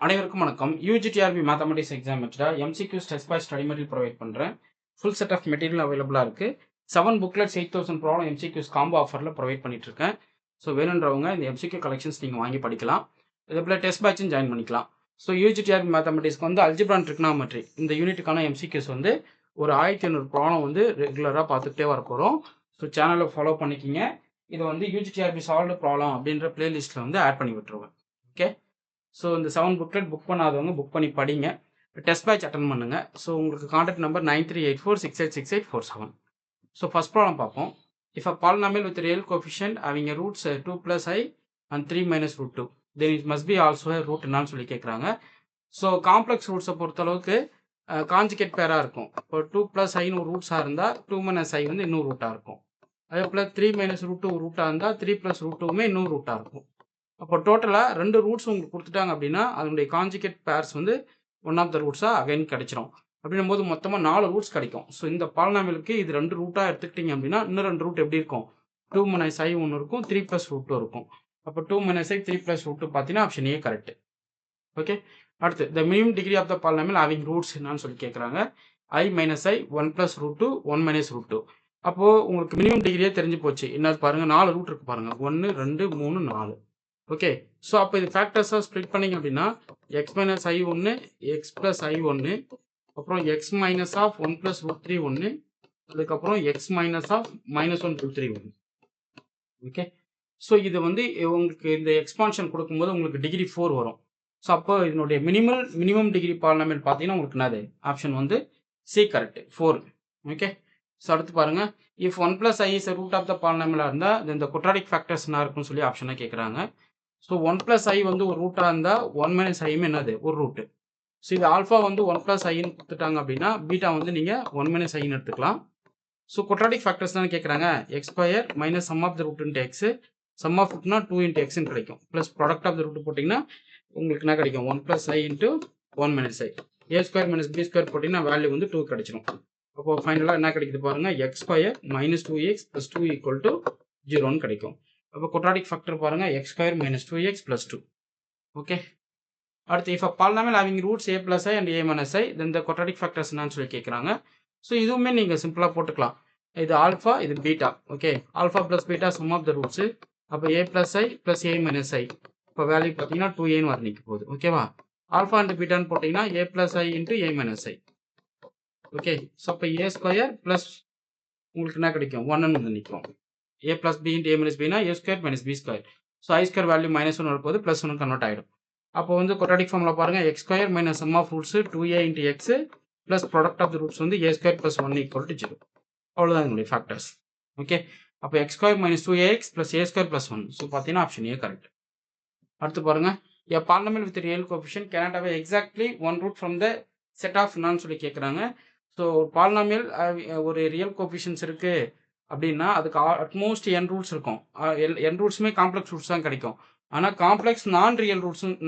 அனைவருக்கும் வணக்கம். UG TRB mathematics exam MCQs test by study material provide பண்ணுறேன். ஃபுல் செட் ஆஃப் மெட்டீரியல் அவைலபிளாக இருக்குது. 7 புக்லெட்ஸ் 8000 ப்ராப்ளம் எம்சிக்யூஸ் காம்போ ஆஃபரில் ப்ரொவைட் பண்ணிட்டு இருக்கேன். ஸோ வேணுன்றவங்க இந்த எம்சிக்யூ கலெக்ஷன்ஸ் நீங்கள் வாங்கி படிக்கலாம். இதே போல் டெஸ்ட் பேட்சும் ஜாயின் பண்ணிக்கலாம். ஸோ யூஜிடிஆர்பி மேத்தமெட்டிக்ஸ்க்கு வந்து அல்ஜிப்ரா அண்ட் ட்ரிக்னாமெட்ரி இந்த யூனிட்டுக்கான எம்சிக்யூஸ் வந்து ஒரு 1500 ப்ராப்ளம் வந்து ரெகுலராக பார்த்துக்கிட்டே வர போகிறோம். ஸோ சேனலை ஃபாலோ பண்ணிக்கிங்க. இதை வந்து யூஜிடிஆர்பி சால்வ்டு ப்ராப்ளம் அப்படின்ற பிளேலிஸ்ட்டில் வந்து ஆட் பண்ணி விட்டுருவேன். ஓகே. ஸோ இந்த 7 புக்லெட் புக் பண்ணாதவங்க புக் பண்ணி படிங்க. டெஸ்ட் பேட்ச் அட்டன் பண்ணுங்கள். ஸோ உங்களுக்கு contact number 9384686847. So first problem பார்ப்போம். If a polynomial with real coefficient having roots 2 + i and 3 - √2 then it must be also root என்னன்னு சொல்லி கேட்குறாங்க. ஸோ காம்ப்ளெக்ஸ் ரூட்ஸை பொறுத்தளவுக்கு கான்ஜுகேட் பேராக இருக்கும். இப்போ 2 + iன்னு ஒரு ரூட்ஸாக இருந்தால் 2 - i வந்து இன்னொரு ரூட்டாக இருக்கும். அதே போல் 3 - √2 ரூட்டாக இருந்தால் 3 + √2மே இன்னொரு ரூட்டாக இருக்கும். அப்போ டோட்டலாக 2 ரூட்ஸ் உங்களுக்கு கொடுத்துட்டாங்க அப்படின்னா அதனுடைய கான்ஜுகேட் பேர்ஸ் வந்து ஒன் ஆஃப் த ரூட்ஸாக அகைன் கிடைச்சிரும். அப்படின்னும் போது மொத்தமாக 4 ரூட்ஸ் கிடைக்கும். ஸோ இந்த பாலினாமியலுக்கு இது 2 ரூட்டாக எடுத்துக்கிட்டீங்க அப்படின்னா இன்னும் 2 ரூட் எப்படி இருக்கும்? 2 - i ஒன்று இருக்கும், 3 + √2 இருக்கும். அப்போ 2 - i 3 + √2 பார்த்தீங்கன்னா ஆப்ஷன் ஏ கரெக்ட். ஓகே. அடுத்து the minimum degree of the polynomial having roots என்னன்னு சொல்லி கேட்குறாங்க. i - i 1 + √2 1 - √2. அப்போது உங்களுக்கு மினிமம் டிகிரியே தெரிஞ்சு போச்சு. என்ன பாருங்கள், 4 ரூட் இருக்கு பாருங்கள். 1 2 3 4. ஓகே. ஸோ அப்போ இது ஃபேக்டர்ஸாக ஸ்ப்ளிட் பண்ணிங்க அப்படின்னா x - i 1 x + i 1 அப்புறம் x - ஆஃப் 1 + √3 1 அதுக்கப்புறம் x - ஆஃப் -1 √3 1. ஓகே. ஸோ இது வந்து உங்களுக்கு இந்த எக்ஸ்பான்ஷன் கொடுக்கும்போது உங்களுக்கு டிகிரி 4 வரும். ஸோ அப்போ இதனுடைய மினிமம் டிகிரி பாலினாமியல் பார்த்தீங்கன்னா உங்களுக்கு என்னது? ஆப்ஷன் வந்து சி கரெக்ட் 4. ஓகே. ஸோ அடுத்து பாருங்க, if 1 + i is root of the பாலினாமியலாக இருந்தால் இந்த குவாட்ராடிக் ஃபேக்டர்ஸ் என்ன இருக்குன்னு சொல்லி ஆப்ஷனாக கேட்குறாங்க. ஸோ 1 + i வந்து ஒரு ரூட்டாக இருந்தால் 1 - iமே என்னது? ஒரு ரூட்டு. ஸோ இது ஆல்ஃபா வந்து 1 + iன்னு கொடுத்துட்டாங்க அப்படின்னா பீட்டா வந்து நீங்கள் 1 - iன்னு எடுத்துக்கலாம். ஸோ குவாட்ராடிக் ஃபேக்டர்ஸ் தான் கேட்குறாங்க. x² - sum of the root into X, sum of ரூட்னா 2 × xன்னு கிடைக்கும். Plus product of the root போட்டிங்கன்னா உங்களுக்கு என்ன கிடைக்கும்? 1 + i × 1 - i. a² - b² போட்டிங்கன்னா வேல்யூ வந்து 2 கிடைச்சிடும். அப்போ ஃபைனலாக என்ன கிடைக்குது பாருங்க, x² - 2x + 2 = 0ன்னு கிடைக்கும். அப்போ குவாட்ராடிக் ஃபேக்டர் பாருங்க, x² - 2x + 2. ஓகே. அடுத்து if a polynomial having roots a + i and a - i then the quadratic factors என்னன்னு சொல்லி கேட்குறாங்க. ஸோ இதுவுமே நீங்கள் சிம்பிளாக போட்டுக்கலாம். இது ஆல்ஃபா, இது beta. Okay. Alpha + beta sum of the roots. அப்போ a + i + a - i. இப்போ வேல்யூ பார்த்தீங்கன்னா 2aன்னு வர நிற்க போகுது. ஓகேவா? ஆல்ஃபா அண்ட் பீட்டான்னு போட்டிங்கன்னா a + i × a - i. Okay. So அப்போ a² ப்ளஸ் உங்களுக்கு என்ன கிடைக்கும்? 1ன்னு வந்து நிற்கும். a + b × a - bனா a² - b². So i² value -1 வரப்போது +1 கன்வெர்ட் ஆகிடும். அப்போ வந்து குவாட்ராடிக் ஃபார்முலா பாருங்க, x² - sum of roots 2a × x plus product of the roots வந்து a² + 1 = 0. அவ்வளோதான் என்னுடைய ஃபேக்டர்ஸ். ஓகே. அப்போ x² - 2ax + a² + 1. ஸோ பார்த்தீங்கன்னா ஆப்ஷன் ஏ கரெக்ட். அடுத்து பாருங்க, a polynomial with real coefficient cannot have exactly one root from the set of என்னன்னு சொல்லி கேட்குறாங்க. ஸோ பாலினாமியல் ஒரு ரியல் கோஎஃபிஷியன்ட்ஸ் இருக்கு அப்படின்னா அதுக்கு அட்மோஸ்ட் n ரூட்ஸ் இருக்கும். n ரூட்ஸுமே காம்ப்ளெக்ஸ் ரூட்ஸ் தான் கிடைக்கும். ஆனால் காம்ப்ளெக்ஸ்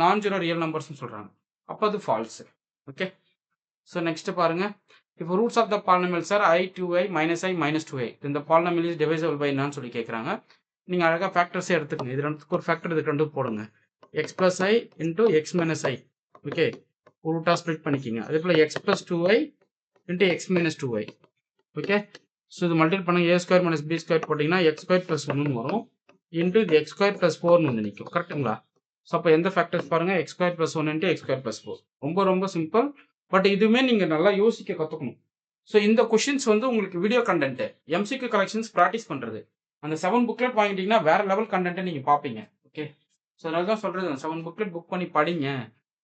நான் ஜீரோ ரியல் நம்பர்ஸ்னு சொல்கிறாங்க. அப்போ அது ஃபால்ஸ். ஓகே. ஸோ நெக்ஸ்ட் பாருங்க, இப்போ roots of the polynomials are i 2i - i - 2i இந்த பாலினாமியல் இஸ் டிவைசபிள் பை என்னன்னு சொல்லி கேட்குறாங்க. நீங்கள் அழகாக ஃபேக்டர்ஸே எடுத்துக்கங்க. இது ரெண்டுத்துக்கு ஒரு ஃபேக்டர், இது ரெண்டு போடுங்க. x + i × x - i. Okay. ஒரு ரூட்டாக ஸ்ப்ளிட் பண்ணிக்கிங்க. அதே போல் x + 2i × x - 2i. Okay. So இது மல்டிபிள் பண்ணுங்க, a² - b² போட்டிங்கன்னா x² + 1ன்னு வரும். இன்ட்டு இது x² + 4ன்னு வந்து நிற்கும். கரெக்டுங்களா? ஸோ அப்போ எந்த ஃபேக்டர்ஸ் பாருங்கள், x² + 1 × x² + 4. ரொம்ப ரொம்ப சிம்பிள். பட் இதுவுமே நீங்கள் நல்லா யோசிக்க கற்றுக்கணும். ஸோ இந்த கொஷின்ஸ் வந்து உங்களுக்கு video content MCQ collections practice பண்ணுறது. அந்த 7 புக்லெட் வாங்கிட்டீங்கன்னா வேறு லெவல் கண்டென்ட்டை நீங்கள் பார்ப்பீங்க. ஓகே. ஸோ அதனால தான் சொல்கிறது, 7 புக்லெட் புக் பண்ணி படிங்க,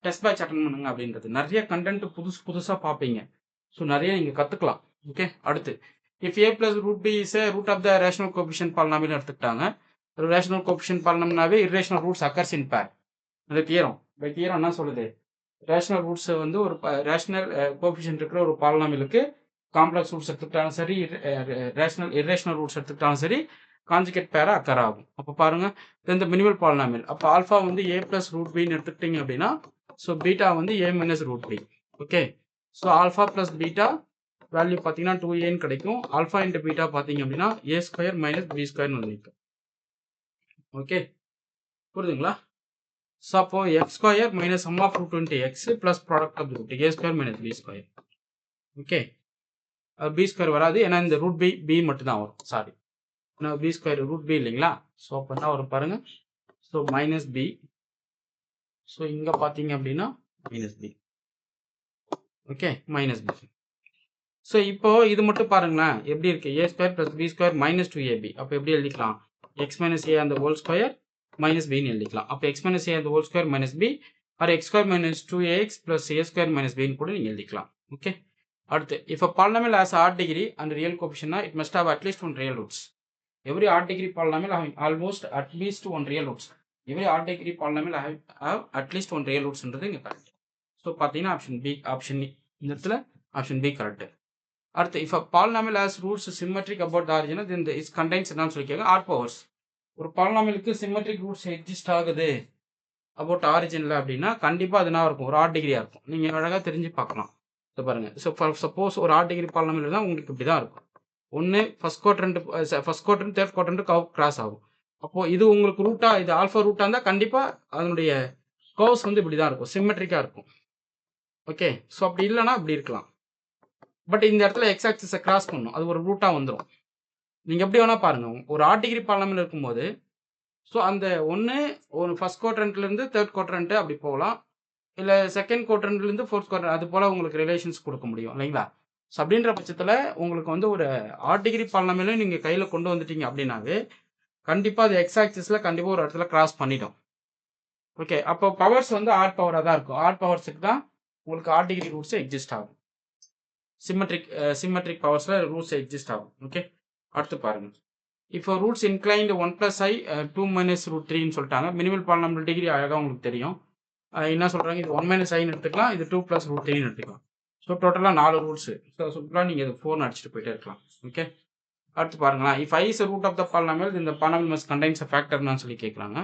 டெஸ்ட் பேட்ச் அட்டன் பண்ணுங்க அப்படின்றது. நிறைய கண்டென்ட் புதுசாக பார்ப்பீங்க. ஸோ நிறைய நீங்கள் கற்றுக்கலாம். ஓகே. அடுத்து if a + √b is a root of the rational coefficient polynomial எடுத்துக்கிட்டாங்க. ஒரு ரேஷனல் கோஎஃபிஷியன்ட் பாலினாமியல்னாவே irrational roots occurs in pair. அந்த தியரம் பை தியரம் என்ன சொல்லுது? ரேஷனல் ரூட்ஸ் வந்து ஒரு ரேஷனல் கோஎஃபிஷியன்ட் இருக்கிற ஒரு பாலினாமியலுக்கு காம்ப்ளெக்ஸ் ரூட்ஸ் எடுத்துக்கிட்டாலும் சரி, இர்ரேஷனல் ரூட்ஸ் எடுத்துக்கிட்டாலும் சரி, கான்ஜுகேட் பேரா அக்கர் ஆகும். அப்போ பாருங்க, இந்த மினிமல் பாலினாமியல். அப்போ ஆல்ஃபா வந்து a + √bன்னு எடுத்துக்கிட்டீங்க அப்படின்னா ஸோ பீட்டா வந்து a - √b. Okay. So alpha + beta value பார்த்தீங்கன்னா 2aன்னு கிடைக்கும். ஆல்ஃபா × பீட்டா பார்த்தீங்க அப்படின்னா a² - b² வந்து நிற்கும். ஓகே. புரியுதுங்களா? ஸோ அப்போ x square minus sum of root into x plus product of root A square minus B square. Okay, B square வராது, ஏன்னா இந்த ரூட் பி மட்டும் தான் வரும். சாரி, ஏன்னா பி ஸ்கொயர் ரூட் பி இல்லைங்களா. ஸோ அப்போ என்ன வரும் பாருங்க. So minus B. ஸோ இங்கே பார்த்தீங்க அப்படின்னா minus B. Okay, minus B. So இப்போ இது மட்டும் பாருங்களேன் எப்படி இருக்கு. A square plus B square minus 2ab. அப்போ எப்படி எழுதிக்கலாம், எக்ஸ் மைனஸ் ஏ அந்த ஹோல் ஸ்கொயர் மைனஸ் பின்னு எழுதிக்கலாம். அப்போ எக்ஸ் மைனஸ் ஏ அந்த whole square minus B or X square minus 2ax plus A square minus பின்னு கூட நீங்கள் எழுதிக்கலாம். ஓகே, அடுத்து if a polynomial has odd degree and real coefficient, it must have at least one real roots. Every odd degree polynomial having almost at least one real roots. Every odd degree polynomial have at least one real roots ன்றது இங்க correct. So பார்த்தீங்கன்னா option B, option இந்த இடத்துல option B correct. அடுத்து if a polynomial has roots symmetric about the origin, then it contains என்னன்னு சொல்லி கேட்க add powers. ஒரு பாலினாமியலுக்கு சிமெட்ரிக் ரூட்ஸ் எக்ஸிஸ்ட் ஆகுது அபவுட் ஆரிஜினில் அப்படின்னா கண்டிப்பாக அது என்ன இருக்கும், ஒரு ஆட் டிகிரியாக இருக்கும். நீங்கள் அழகாக தெரிஞ்சு பார்க்கலாம். ஸோ பாருங்க, ஸோ சப்போஸ் ஒரு ஆட் டிகிரி பாலினாமியல் தான் உங்களுக்கு இப்படி தான் இருக்கும். ஒன்று first quadrant third quadrant curve cross ஆகும். அப்போது இது உங்களுக்கு ரூட்டாக, இது ஆல்ஃபா ரூட்டாக இருந்தால் கண்டிப்பாக அதனுடைய கர்வ்ஸ் வந்து இப்படி தான் இருக்கும், சிமெட்ரிக்காக இருக்கும். ஓகே, ஸோ அப்படி இல்லைன்னா இப்படி இருக்கலாம். பட் இந்த இடத்துல எக்ஸ் ஆக்சிஸை கிராஸ் பண்ணும், அது ஒரு ரூட்டாக வந்துடும். நீங்கள் எப்படி வேணால் பாருங்கள், ஒரு ஆட் டிகிரி பாலினாமியல் இருக்கும்போது ஸோ அந்த ஒன்று ஒரு ஃபர்ஸ்ட் குவாட்ரண்ட்லேருந்து தேர்ட் குவாட்ரண்ட்டு அப்படி போகலாம், இல்லை செகண்ட் குவாட்ரண்ட்லேருந்து ஃபோர்த் குவாட்ரண்ட், அது போல் உங்களுக்கு ரிலேஷன்ஸ் கொடுக்க முடியும் இல்லைங்களா. ஸோ அப்படின்ற பட்சத்தில் உங்களுக்கு வந்து ஒரு ஆட் டிகிரி பாலினாமியலும் நீங்கள் கையில் கொண்டு வந்துட்டீங்க அப்படின்னாவே கண்டிப்பாக அது எக்ஸ் ஆக்சிஸில் கண்டிப்பாக ஒரு இடத்துல கிராஸ் பண்ணிடும். ஓகே, அப்போ பவர்ஸ் வந்து ஆட் பவராக தான் இருக்கும். ஆட் பவர்ஸுக்கு தான் உங்களுக்கு ஆட் டிகிரி ரூட்ஸ் எக்ஸிஸ்ட் ஆகும். சிமெட்ரிக் பவர்ஸில் ரூட்ஸ் எக்ஸிஸ்ட் ஆகும். ஓகே, அடுத்து பாருங்க. இப்போ ரூட்ஸ் இன்க்ளைன்டு 1 + i 2 - √3 சொல்லிட்டாங்க. மினிமல் பாலினாமியல் டிகிரி அழகாக உங்களுக்கு தெரியும். என்ன சொல்கிறாங்க, இது 1 - iன்னு எடுத்துக்கலாம், இது 2 + √3ன்னு எடுத்துக்கலாம். ஸோ டோட்டலாக 4 ரூட்ஸு. ஸோ சிம்பிளாக நீங்கள் இது 4 அடிச்சுட்டு போயிட்டே இருக்கலாம். ஓகே, அடுத்து பாருங்களேன். If i is a root of the polynomial, இந்த polynomial must contains a factorன்னு சொல்லி கேட்குறாங்க.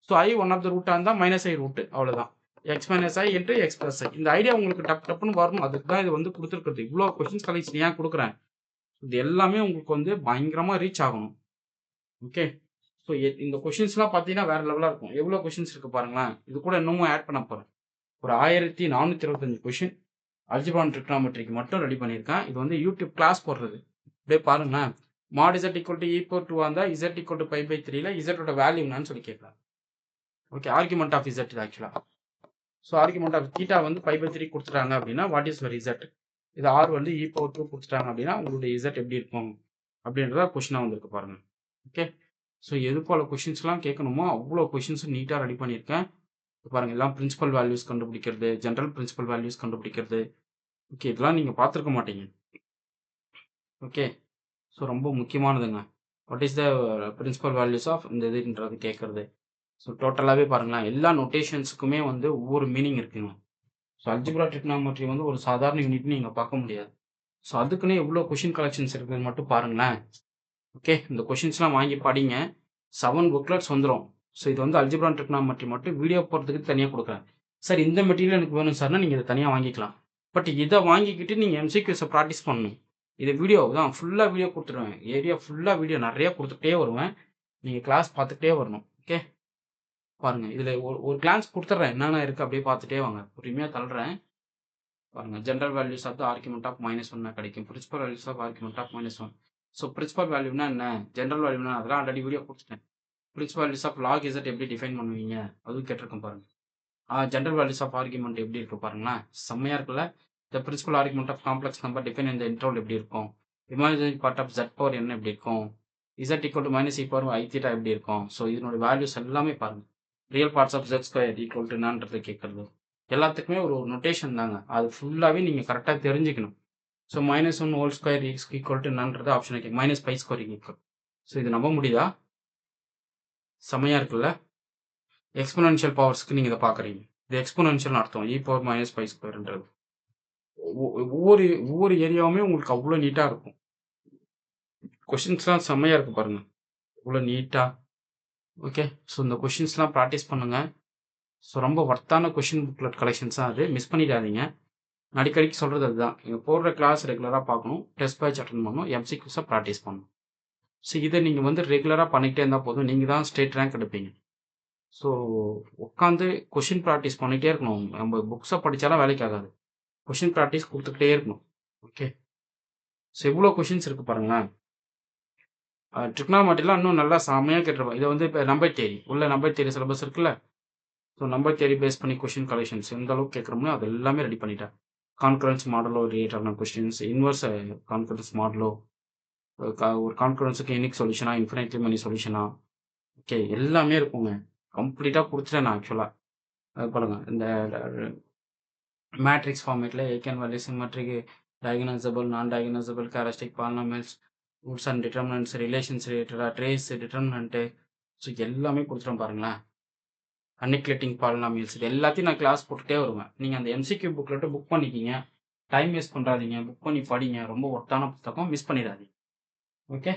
So i one of the ரூட்டாக இருந்தால் -i ரூட்டு, அவ்வளோதான். x - i into x + i. இந்த ஐடியா உங்களுக்கு டப்புன்னு வரணும், அதுக்கு தான் இது வந்து கொடுத்துருக்குறது. இவ்வளோ கொஷின்ஸ் கலெக்ஷன் ஏன் கொடுக்குறேன், இது எல்லாமே உங்களுக்கு வந்து பயங்கரமாக ரீச் ஆகணும். ஓகே, ஸோ இந்த கொஷின்ஸ்லாம் பார்த்தீங்கன்னா வேறு லெவலாக இருக்கும். எவ்வளோ கொஷின்ஸ் இருக்குது பாருங்களேன். இது கூட இன்னமும் ஆட் பண்ண போகிறேன். ஒரு 1425 கொஷின் அல்ஜிப்ரா அண்ட் ட்ரிக்னாமெட்ரிக்கு மட்டும் ரெடி பண்ணியிருக்கேன். இது வந்து யூடியூப் கிளாஸ் போடுறது. அப்படியே பாருங்களேன். mod z = e/2 இருந்தால் z = π/3ல இசட்டோட வேல்யூ என்னன்னு சொல்லி கேட்கலாம். ஓகே, ஆர்குமெண்ட் ஆஃப் இசட் இது ஆக்சுவலாக. ஸோ ஆர்குமெண்ட் ஆஃப் தீட்டா வந்து π/3 கொடுத்துட்டாங்க அப்படின்னா வாட் இஸ் யுவர் இசட், இது ஆர் வந்து e/2 கொடுத்துட்டாங்க அப்படின்னா உங்களுடைய இசட் எப்படி இருக்கும் அப்படின்றத கொஷினாக வந்திருக்கு பாருங்கள். ஓகே, ஸோ எது போல் கொஷின்ஸ்லாம் கேட்கணுமோ அவ்வளோ கொஷின்ஸும் நீட்டாக ரெடி பண்ணியிருக்கேன். பாருங்கள், எல்லாம் பிரின்சிபல் வேல்யூஸ் கண்டுபிடிக்கிறது, ஜென்ரல் பிரின்சிபல் வேல்யூஸ் கண்டுபிடிக்கிறது. ஓகே, இதெல்லாம் நீங்கள் பார்த்துருக்க மாட்டீங்க. ஓகே, ஸோ ரொம்ப முக்கியமானதுங்க. What is the principal values of இந்த இதுன்றது கேட்குறது. ஸோ டோட்டலாகவே பாருங்களேன், எல்லா நோட்டேஷன்ஸுக்குமே வந்து ஒவ்வொரு மீனிங் இருக்குங்க. ஸோ அல்ஜிப்ரா ட்ரிக்னாமெட்ரி வந்து ஒரு சாதாரண யூனிட்னு நீங்கள் பார்க்க முடியாது. ஸோ அதுக்குன்னே எவ்வளோ கொஷின் கலெக்ஷன்ஸ் இருக்குதுன்னு மட்டும் பாருங்களேன். ஓகே, இந்த கொஷின்ஸ்லாம் வாங்கி படிங்க. 7 புக்லெட்ஸ் வந்துடும். ஸோ இது வந்து அல்ஜிப்ரா அண்ட் ட்ரிக்னாமெட்ரி மட்டும் வீடியோ போகிறதுக்கு தனியாக கொடுக்குறேன். சார் இந்த மெட்டீரியல் எனக்கு வேணும் சார்னா நீங்கள் இதை தனியாக வாங்கிக்கலாம். பட் இதை வாங்கிக்கிட்டு நீங்கள் எம்சிக்யூஸை ப்ராக்டிஸ் பண்ணணும். இது வீடியோ தான், ஃபுல்லாக வீடியோ கொடுத்துருவேன். ஏரியா ஃபுல்லாக வீடியோ நிறையா கொடுத்துட்டே வருவேன். நீங்கள் கிளாஸ் பார்த்துட்டே வரணும். ஓகே, பாருங்கள், இதில் ஒரு கிளான்ஸ் கொடுத்துட்றேன், என்னென்ன இருக்குது அப்படியே பார்த்துட்டே வாங்க. பொறுமையாக தள்ளுறேன் பாருங்கள். General values of the argument of -1 கிடைக்கும். Principal values of argument of -1. So principal வேல்யூனா என்ன, ஜென்ரல் வேல்யூனா அதெல்லாம் ஆல்ரெடி வீடியோ கொடுத்துட்டேன். Principal values of log Z எப்படி டிஃபைன் பண்ணுவீங்க அதுவும் கேட்டிருக்கேன் பாருங்கள். ஜென்ரல் வேல்யூஸ் ஆஃப் ஆர்குமெண்ட் எப்படி இருக்குது பாருங்களேன், செம்மையாக இருக்குல்ல. The principal argument of complex number define இந்த இன்டர்வல் எப்படி இருக்கும், imaginary part of z power என்ன எப்படி இருக்கும், z = -e/i θ எப்படி இருக்கும். ஸோ இதனோட வேல்யூஸ் எல்லாமே பாருங்கள். ரியல் பார்ட்ஸ் ஆஃப் z² = என்னன்றது கேட்குறது எல்லாத்துக்குமே ஒரு நொட்டேஷன் தாங்க. அது ஃபுல்லாகவே நீங்கள் கரெக்டாக தெரிஞ்சுக்கணும். ஸோ -1 ஹோல் ஸ்கொயர் = என்னன்றது ஆப்ஷன் இருக்குது, -π². ஸோ இது நம்ப முடியுதா, செம்மையாக இருக்குல்ல. எக்ஸ்போனென்ஷியல் பவர்ஸ்க்கு நீங்கள் இதை பார்க்குறீங்க. இது எக்ஸ்போனென்ஷியல் அர்த்தம், e⁻ -π²ன்றது. ஒவ்வொரு ஏரியாவுமே உங்களுக்கு அவ்வளோ நீட்டாக இருக்கும். கொஷின்ஸ்லாம் செம்மையாக இருக்குது பாருங்கள், இவ்வளோ நீட்டாக. ஓகே, ஸோ இந்த கொஷின்ஸ்லாம் ப்ராக்டிஸ் பண்ணுங்கள். ஸோ ரொம்ப ஒர்த்தான கொஷின் புக்லெட் கலெக்ஷன்ஸ் தான் அது, மிஸ் பண்ணிடாதீங்க. அடிக்கடிக்கு சொல்கிறது அதுதான், நீங்கள் போடுற கிளாஸ் ரெகுலராக பார்க்கணும், டெஸ்ட் பேட்ச் அட்டன் பண்ணணும், எம்சிக்யூஸை ப்ராக்டிஸ் பண்ணணும். ஸோ இதை நீங்கள் வந்து ரெகுலராக பண்ணிக்கிட்டே இருந்தால் போதும், நீங்கள் தான் ஸ்டேட் ரேங்க் எடுப்பீங்க. ஸோ உட்காந்து கொஷின் ப்ராக்டிஸ் பண்ணிகிட்டே இருக்கணும். நம்ம புக்ஸை படித்தாலாம் வேலைக்கு ஆகாது. கொஷின் ப்ராக்டிஸ் கொடுத்துக்கிட்டே இருக்கணும். ஓகே. ஸோ எவ்வளோ கொஷின்ஸ் இருக்குது பாருங்களேன். ட்ரிக்னாமெட்ரிலாம் இன்னும் நல்லா செம்மையாக கேட்டிருப்பாங்க. இதை வந்து இப்போ நம்பர் தியரி உள்ள நம்பர் தியரி சிலபஸ் இருக்குல்ல. ஸோ நம்பர் தியரி பேஸ் பண்ணி கொஷின் கலெக்ஷன்ஸ் எந்த அளவுக்கு கேட்குறோமோ அது எல்லாமே ரெடி பண்ணிட்டேன். கான்கரன்ஸ் மாடலோ ரிலேட்டடான கொஸ்டின்ஸ், இன்வர்ஸ் கான்கரன்ஸ் மாடலோ, ஒரு கான்கரன்ஸுக்கு யூனிக் சொல்யூஷனா, இன்ஃபினைட்லி மெனி சொல்யூஷனா, ஓகே எல்லாமே இருக்குங்க. கம்ப்ளீட்டாக கொடுத்துட்டேன் நான் ஆக்சுவலாக. அது பாருங்க இந்த மேட்ரிக்ஸ் ஃபார்மேட்டில் again value symmetric diagonalisable non diagonalisable characteristic பாலினாமியல்ஸ் ரூட்ஸ் அண்ட் டிட்டர்மினன்ட்ஸ் ரிலேஷன்ஸ் ரிலேட்டடாக ட்ரேஸ் டிட்டர்மினன்ட்டு ஸோ எல்லாமே கொடுத்துட்டோம் பாருங்களேன். அன்னிக்லேட்டிங் பாலினாமியல்ஸ் இது எல்லாத்தையும் நான் கிளாஸ் போட்டுகிட்டே வருவேன். நீங்கள் அந்த எம்சிக்யூ புக்லெட்டு புக் பண்ணிக்கிங்க. டைம் வேஸ்ட் பண்ணுறாதீங்க. புக் பண்ணி படிங்க. ரொம்ப ஒர்த்தான புத்தகம், மிஸ் பண்ணிடாதீங்க. Okay.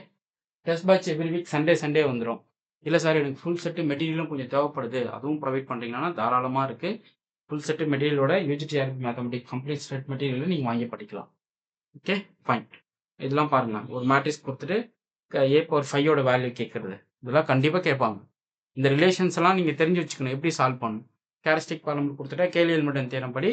Test batch every week Sunday வந்துடும். இல்லை சார் எனக்கு ஃபுல் செட்டு மெட்டீரியலும் கொஞ்சம் தேவைப்படுது, அதுவும் ப்ரொவைட் பண்ணுறீங்கன்னா தாராளமாக இருக்குது. ஃபுல் செட்டு மெட்டீரியலோட யூஜிடிஆர்பி மேத்தமெட்டிக்ஸ் கம்ப்ளீட் செட் மெட்டீரியலை நீங்கள் வாங்கி படிக்கலாம். Okay fine. இதெல்லாம் பாருங்கள். ஒரு மேட்ரிக்ஸ் கொடுத்துட்டு A/5 வேல்யூ கேட்குறது இதெல்லாம் கண்டிப்பாக கேட்பாங்க. இந்த ரிலேஷன்ஸ் எல்லாம் நீங்கள் தெரிஞ்சு வச்சுக்கணும். எப்படி சால்வ் பண்ணணும். கேரக்டரிஸ்டிக் பாலினாமியல் கொடுத்துட்டா கேலி-ஹாமில்டன் தியரம் படி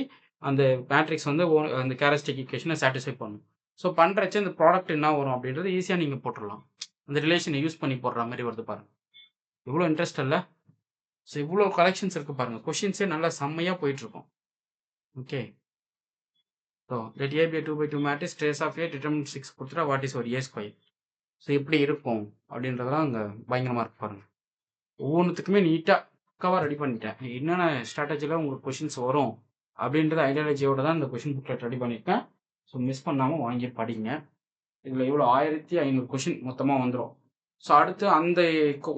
அந்த மேட்ரிக்ஸ் வந்து அந்த கேரக்டரிஸ்டிக் ஈக்குவேஷனை சாட்டிஸ்ஃபை பண்ணணும். ஸோ பண்ணுறச்சு அந்த ப்ராடக்ட் என்ன வரும் அப்படின்றது ஈஸியாக நீங்கள் போட்டுடலாம். அந்த ரிலேஷனை யூஸ் பண்ணி போடுற மாதிரி வருது பாருங்கள். இவ்வளோ இன்ட்ரெஸ்ட் இல்லை. ஸோ இவ்வளோ கலெக்ஷன்ஸ் இருக்குது பாருங்கள். கொஷின்ஸே நல்லா செம்மையாக போயிட்டுருக்கும். Okay. So let A be a 2x2 matrix trace of A determine 6 கொடுத்துட்டா வாட் இஸ் ஒரு A². ஸோ எப்படி இருக்கும் அப்படின்றதெல்லாம் அங்கே பயங்கரமாக இருக்கு பாருங்கள். ஒவ்வொன்றுத்துக்குமே நீட்டாக பக்காவாக ரெடி பண்ணிட்டேன். என்னென்ன ஸ்ட்ராட்டஜியில் உங்களுக்கு கொஷின்ஸ் வரும் அப்படின்றது ஐடியாலஜியோட தான் இந்த கொஷின் புக்லெட் ரெடி பண்ணியிருக்கேன். ஸோ மிஸ் பண்ணாமல் வாங்கி படிங்க. இதில் எவ்வளோ 1500 கொஷின் மொத்தமாக வந்துடும். ஸோ அடுத்து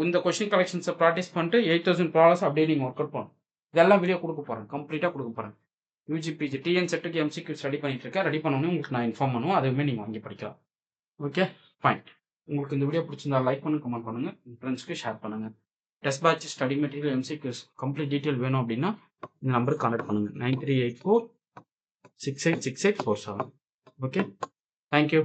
இந்த கொஷின் கலெக்ஷன்ஸை ப்ராக்டிஸ் பண்ணிட்டு 8000 ப்ராப்ளம்ஸ் அப்படியே நீங்கள் ஒர்க் அவுட் பண்ணணும். இதெல்லாம் வீடியோ கொடுக்க போகிறேன். கம்ப்ளீட்டாக கொடுக்க போகிறேன். யூஜிபிஜி டிஎன் செட்டுக்கு எம்சிக்யூ ஸ்டடி பண்ணிட்டு இருக்கேன். ரெடி பண்ணோன்னே உங்களுக்கு நான் இன்ஃபார்ம் பண்ணுவேன். அதுவுமே நீங்கள் வாங்கி படிக்கலாம். Okay fine. உங்களுக்கு இந்த வீடியோ பிடிச்சிருந்தா லைக் பண்ணுங்க, கமெண்ட் பண்ணுங்கள், உங்கள் ஃப்ரெண்ட்ஸ்க்கு ஷேர் பண்ணுங்கள். Test batch study material MCQs complete detail வேணும் அப்படின்னா இந்த நம்பருக்கு கான்டாக்ட் பண்ணுங்கள். 9384686847. Okay thank you.